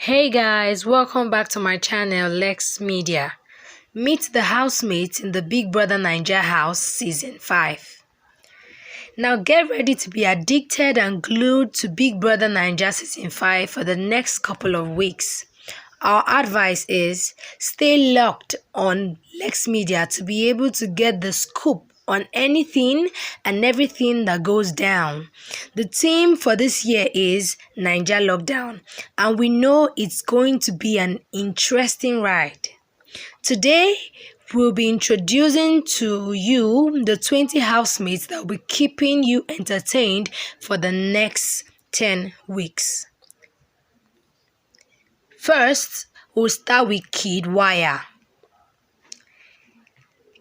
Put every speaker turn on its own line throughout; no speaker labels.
Hey guys, welcome back to my channel LEXX Media. Meet the housemates in the Big Brother Naija house season 5. Now get ready to be addicted and glued to Big Brother Naija season 5 for the next couple of weeks. Our advice is stay locked on LEXX Media to be able to get the scoop on anything and everything that goes down. The theme for this year is Naija Lockdown, and we know it's going to be an interesting ride. Today, we'll be introducing to you the 20 housemates that will be keeping you entertained for the next 10 weeks. First, we'll start with Kiddwaya.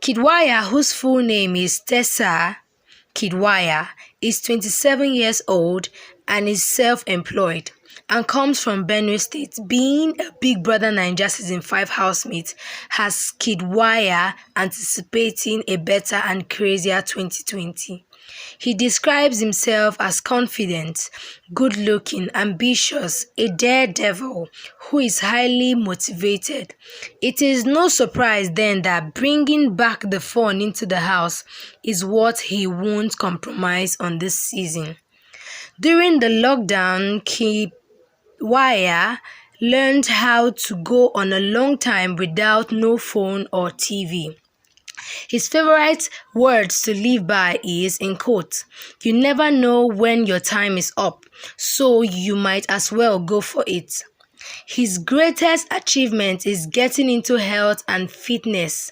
Kiddwaya, whose full name is Tessa Kiddwaya, is 27 years old and is self-employed and comes from Benue State. Being a Big Brother Naija season 5 housemate has Kiddwaya anticipating a better and crazier 2020. He describes himself as confident, good-looking, ambitious, a daredevil who is highly motivated. It is no surprise then that bringing back the fun into the house is what he won't compromise on this season. During the lockdown, Kiddwaya learned how to go on a long time without no phone or TV. His favorite words to live by is, in quotes, "You never know when your time is up, so you might as well go for it." His greatest achievement is getting into health and fitness.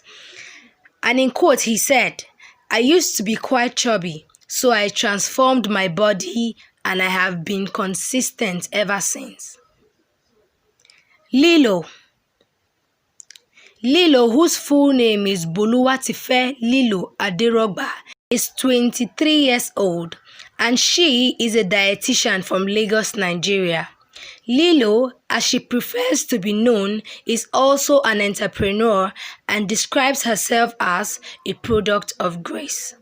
And in quote, he said, "I used to be quite chubby, so I transformed my body and I have been consistent ever since." Lilo, whose full name is Boluwatife Lilo Aderogba, is 23 years old and she is a dietitian from Lagos, Nigeria. Lilo, as she prefers to be known, is also an entrepreneur and describes herself as a product of grace.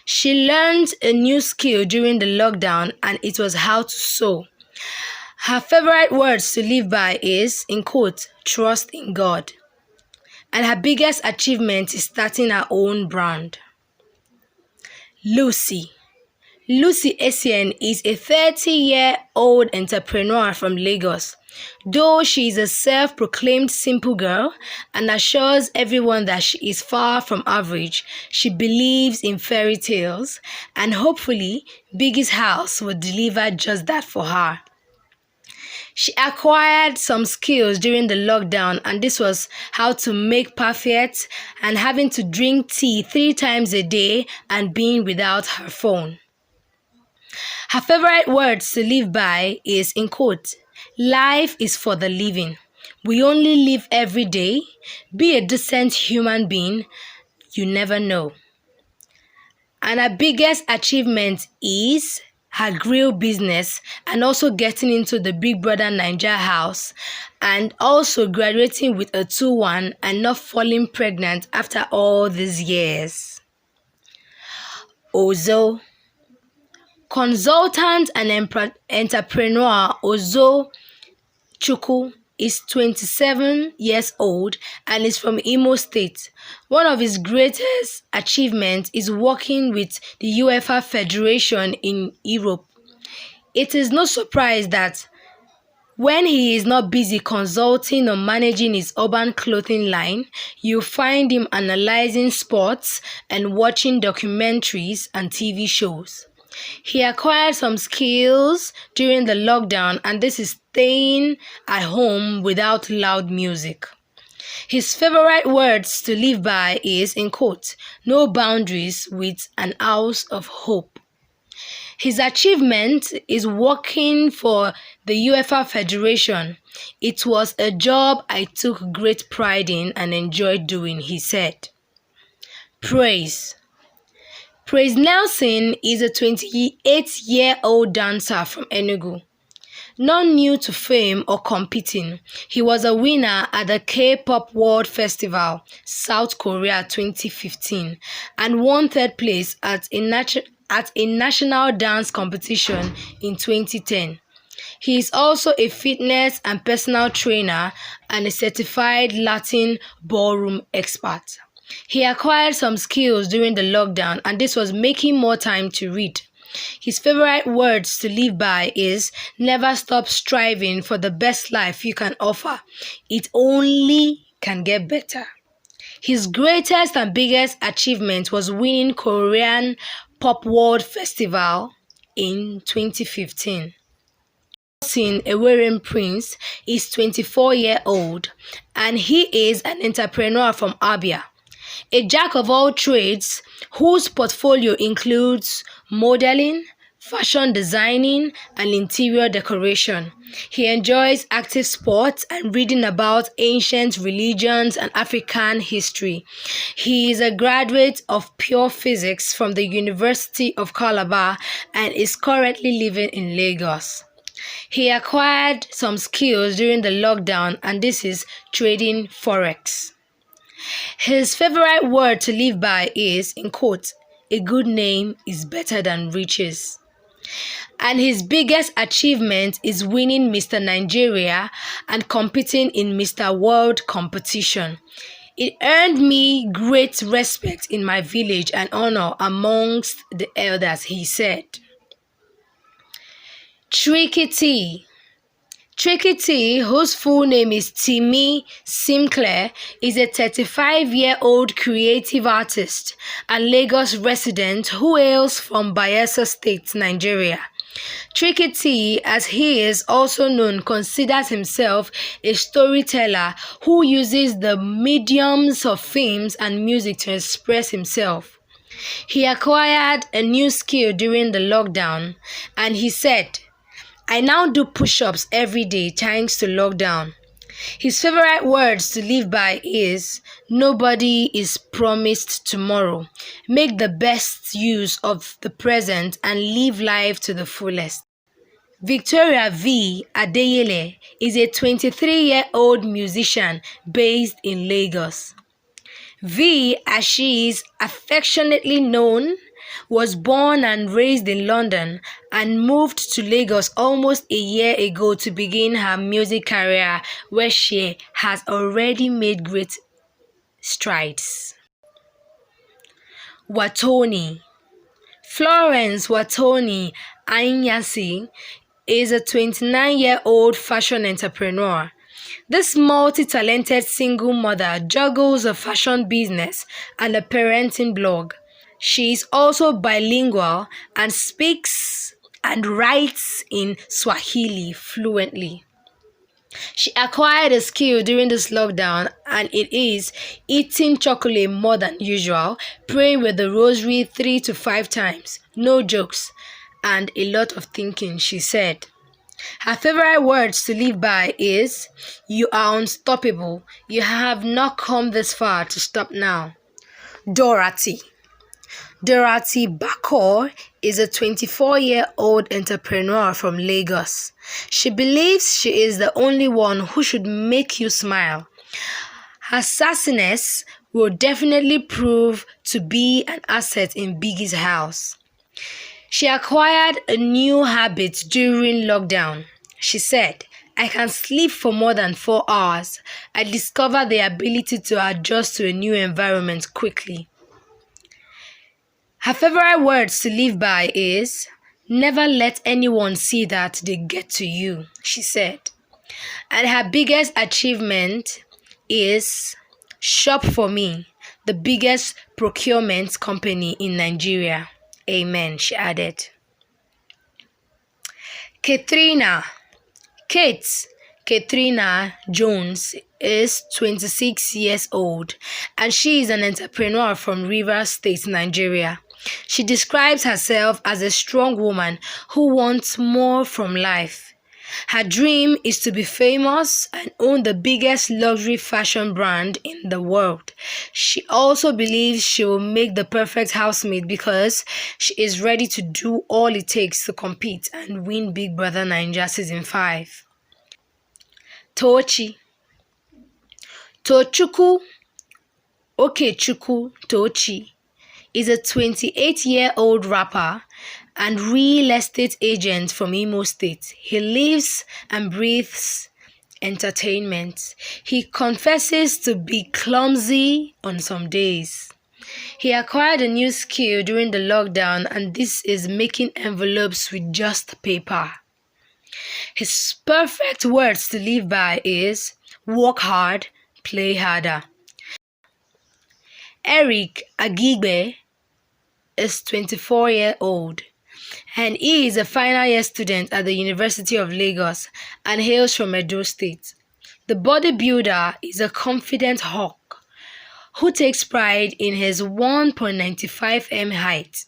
She learned a new skill during the lockdown and it was how to sew. Her favorite words to live by is, in quote, "Trust in God." And her biggest achievement is starting her own brand. Lucy Essien is a 30-year-old entrepreneur from Lagos. Though she is a self-proclaimed simple girl and assures everyone that she is far from average, she believes in fairy tales, and hopefully Biggie's house will deliver just that for her. She acquired some skills during the lockdown, and this was how to make perfect and having to drink tea 3 times a day and being without her phone. Her favorite words to live by is, in quote, "Life is for the living. We only live every day. Be a decent human being. You never know." And her biggest achievement is her grill business and also getting into the Big Brother Naija house and also graduating with a 2-1 and not falling pregnant after all these years. Orzo. Consultant and entrepreneur Orzo Chukwu is 27 years old and is from Imo State. One of his greatest achievements is working with the UEFA Federation in Europe. It is no surprise that when he is not busy consulting or managing his urban clothing line, you find him analyzing sports and watching documentaries and TV shows. He acquired some skills during the lockdown, and this is staying at home without loud music. His favorite words to live by is, in quote, "No boundaries with an ounce of hope." His achievement is working for the UEFA Federation. "It was a job I took great pride in and enjoyed doing," he said. Praise Nelson is a 28-year-old dancer from Enugu. Not new to fame or competing, he was a winner at the K-Pop World Festival, South Korea 2015, and won 3rd place at a national dance competition in 2010. He is also a fitness and personal trainer and a certified Latin ballroom expert. He acquired some skills during the lockdown, and this was making more time to read. His favorite words to live by is never stop striving for the best life you can offer. It only can get better. His greatest and biggest achievement was winning Korean Pop World Festival in 2015. Enwerem Prince is 24-year-old and he is an entrepreneur from Abia, a jack of all trades whose portfolio includes modeling, fashion designing, and interior decoration. He enjoys active sports and reading about ancient religions and African history. He is a graduate of pure physics from the University of Calabar and is currently living in Lagos. He acquired some skills during the lockdown, and this is trading forex. His favorite word to live by is, in quotes, a good name is better than riches. And his biggest achievement is winning Mr. Nigeria and competing in Mr. World competition. It earned me great respect in my village and honor amongst the elders, he said. Tricky T. Tricky T, whose full name is Timmy Sinclair, is a 35-year-old creative artist and Lagos resident who hails from Bayelsa State, Nigeria. Tricky T, as he is also known, considers himself a storyteller who uses the mediums of films and music to express himself. He acquired a new skill during the lockdown, and he said, I now do push-ups every day thanks to lockdown. His favorite words to live by is, nobody is promised tomorrow. Make the best use of the present and live life to the fullest. Victoria V. Adeyele is a 23-year-old musician based in Lagos. V, as she is affectionately known, was born and raised in London and moved to Lagos almost a year ago to begin her music career, where she has already made great strides. Watoni. Florence Watoni Anyasi is a 29-year-old fashion entrepreneur. This multi-talented single mother juggles a fashion business and a parenting blog. She is also bilingual and speaks and writes in Swahili fluently. She acquired a skill during this lockdown, and it is eating chocolate more than usual, praying with the rosary 3 to 5 times, no jokes, and a lot of thinking, she said. Her favorite words to live by is, you are unstoppable. You have not come this far to stop now. Dorothy. Dorothy Bakor is a 24-year-old entrepreneur from Lagos. She believes she is the only one who should make you smile. Her sassiness will definitely prove to be an asset in Biggie's house. She acquired a new habit during lockdown. She said, I can sleep for more than 4 hours. I discovered the ability to adjust to a new environment quickly. Her favorite words to live by is, never let anyone see that they get to you, she said. And her biggest achievement is Shop for Me, the biggest procurement company in Nigeria. Amen, she added. Katrina. Katrina Jones is 26 years old and she is an entrepreneur from Rivers State, Nigeria. She describes herself as a strong woman who wants more from life. Her dream is to be famous and own the biggest luxury fashion brand in the world. She also believes she will make the perfect housemate because she is ready to do all it takes to compete and win Big Brother Naija Season 5. Tochi. Chukwu Tochi is a 28-year-old rapper and real estate agent from Imo State. He lives and breathes entertainment. He confesses to be clumsy on some days. He acquired a new skill during the lockdown, and this is making envelopes with just paper. His perfect words to live by is work hard, play harder. Erik Adesanya is 24-year-old and he is a final year student at the University of Lagos and hails from Edo State. The bodybuilder is a confident hawk who takes pride in his 1.95 m height.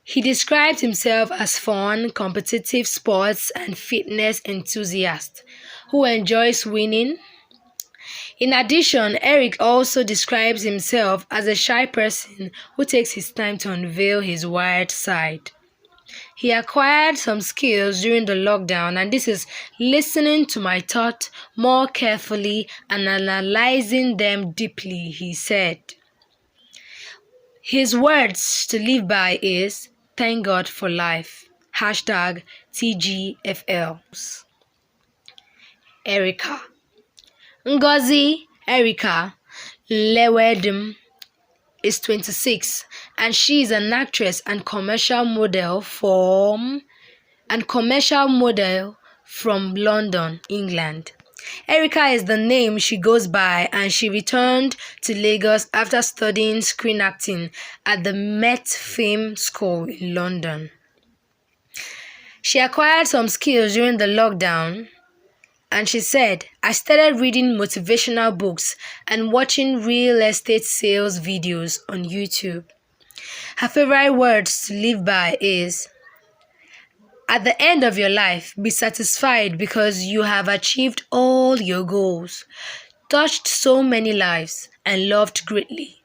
He describes himself as fun, competitive sports and fitness enthusiast who enjoys winning. In addition, Erik also describes himself as a shy person who takes his time to unveil his wild side. He acquired some skills during the lockdown, and this is listening to my thoughts more carefully and analyzing them deeply, he said. His words to live by is, thank God for life. Hashtag TGFL. Erika. Ngozi Erika Lewedum is 26 and she is an actress and commercial model from London, England. Erika is the name she goes by and she returned to Lagos after studying screen acting at the Met Film School in London. She acquired some skills during the lockdown and she said, I started reading motivational books and watching real estate sales videos on YouTube. Her favorite words to live by is, at the end of your life, be satisfied because you have achieved all your goals, touched so many lives, and loved greatly.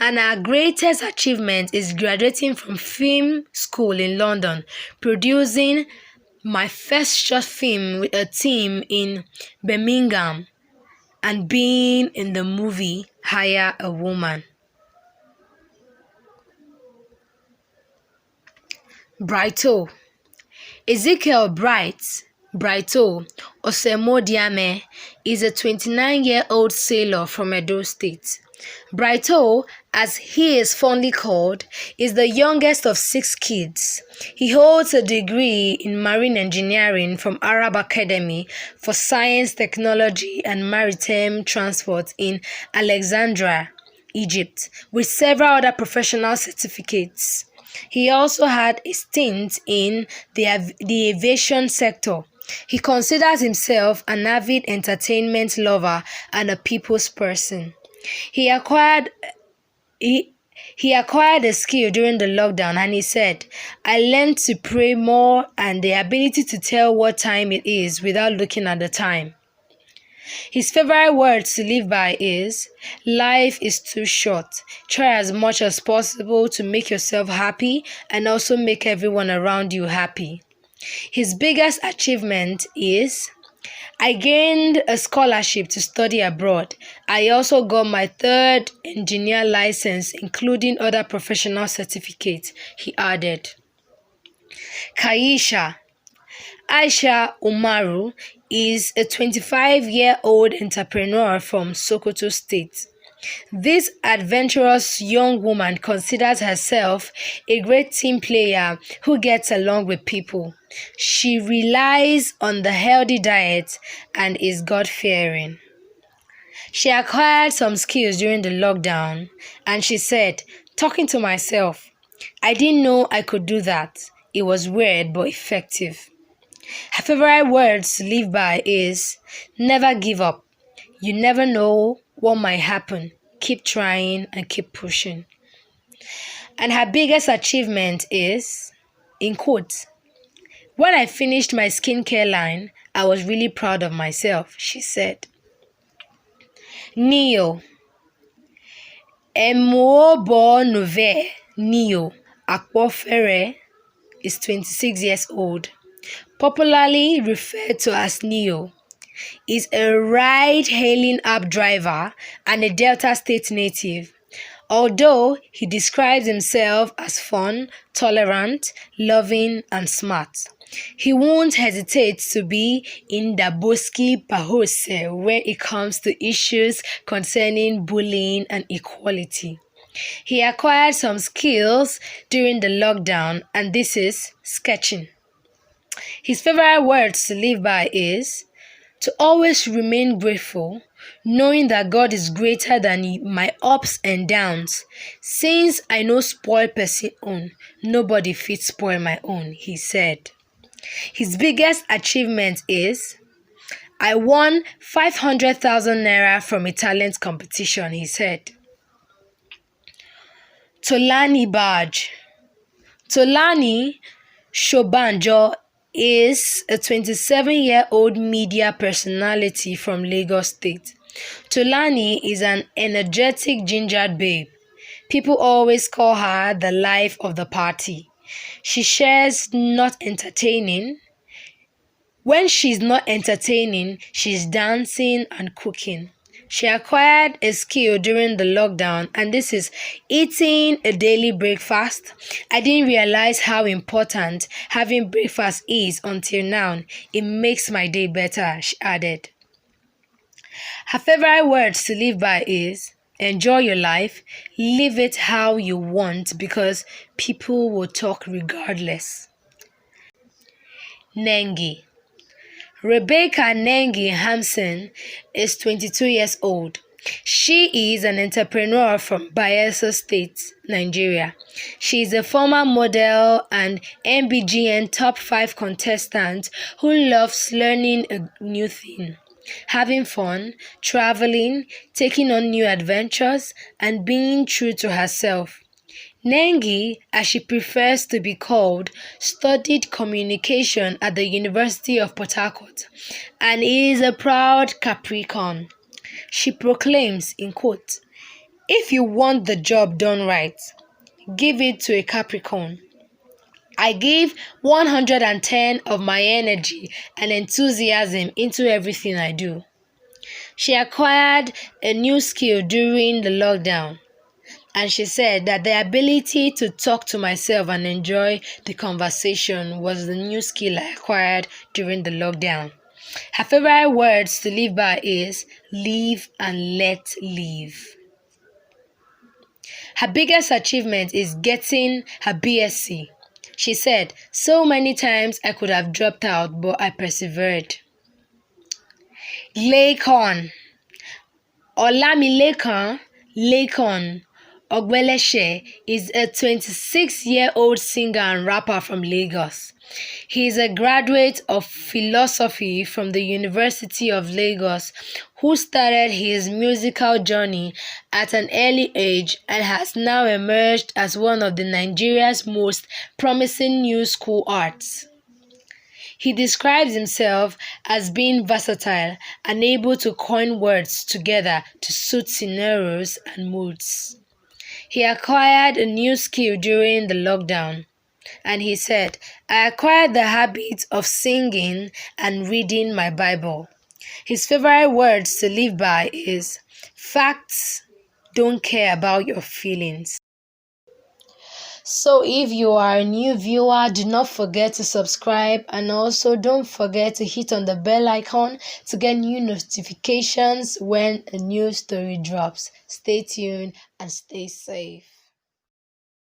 And her greatest achievement is graduating from film school in London, producing my first short film with a team in Birmingham, and being in the movie Hire a Woman. Brighto Ezekiel Brighto Ozoemena is a 29-year-old sailor from Edo State. Brighto, as he is fondly called, is the youngest of 6 kids. He holds a degree in marine engineering from Arab Academy for Science, Technology and Maritime Transport in Alexandria, Egypt, with several other professional certificates. He also had a stint in the aviation sector. He considers himself an avid entertainment lover and a people's person. He acquired a skill during the lockdown and he said, I learned to pray more and the ability to tell what time it is without looking at the time. His favorite words to live by is, life is too short. Try as much as possible to make yourself happy and also make everyone around you happy. His biggest achievement is, I gained a scholarship to study abroad. I also got my 3rd engineer license, including other professional certificates, he added. Kyeshia Asia Umaru is a 25-year-old entrepreneur from Sokoto State. This adventurous young woman considers herself a great team player who gets along with people. She relies on the healthy diet and is God-fearing. She acquired some skills during the lockdown and she said, talking to myself, I didn't know I could do that. It was weird but effective. Her favorite words to live by is, never give up. You never know what might happen. Keep trying and keep pushing. And her biggest achievement is, in quotes, when I finished my skincare line, I was really proud of myself, she said. Neo Nove Neo Akpofere is 26 years old, popularly referred to as Neo, is a ride-hailing app driver and a Delta State native. Although he describes himself as fun, tolerant, loving, and smart, he won't hesitate to be in the Boski Pahose when it comes to issues concerning bullying and equality. He acquired some skills during the lockdown, and this is sketching. His favorite words to live by is to always remain grateful, knowing that God is greater than my ups and downs. Since I no spoil person own, nobody fit spoil my own, he said. His biggest achievement is I won 500,000 naira from a talent competition, he said. Lani badge. Lani Shobanjo is a 27-year-old media personality from Lagos State. Lani is an energetic gingered babe. People always call her the life of the party. She shares not entertaining. When she's not entertaining, she's dancing and cooking. She acquired a skill during the lockdown, and this is eating a daily breakfast. I didn't realize how important having breakfast is until now. It makes my day better, she added. Her favorite words to live by is enjoy your life, live it how you want because people will talk regardless. Nengi. Rebecca Nengi Hampson is 22 years old. She is an entrepreneur from Bayelsa State, Nigeria. She is a former model and MBGN top 5 contestant who loves learning a new thing, having fun, traveling, taking on new adventures, and being true to herself. Nengi, as she prefers to be called, studied communication at the University of Port Harcourt and is a proud Capricorn. She proclaims, in quote, "If you want the job done right, give it to a Capricorn. I give 110 of my energy and enthusiasm into everything I do." She acquired a new skill during the lockdown, and she said that the ability to talk to myself and enjoy the conversation was the new skill I acquired during the lockdown. Her favorite words to live by is live and let live. Her biggest achievement is getting her BSc. She said, so many times I could have dropped out, but I persevered. Lakon. Olamilekan Lakon Ogbeleshe is a 26-year-old singer and rapper from Lagos. He is a graduate of philosophy from the University of Lagos who started his musical journey at an early age and has now emerged as one of the Nigeria's most promising new school arts. He describes himself as being versatile and able to coin words together to suit scenarios and moods. He acquired a new skill during the lockdown, and he said, I acquired the habit of singing and reading my Bible. His favorite words to live by is, facts don't care about your feelings. So if you are a new viewer, do not forget to subscribe and also don't forget to hit on the bell icon to get new notifications when a new story drops. Stay tuned and stay safe.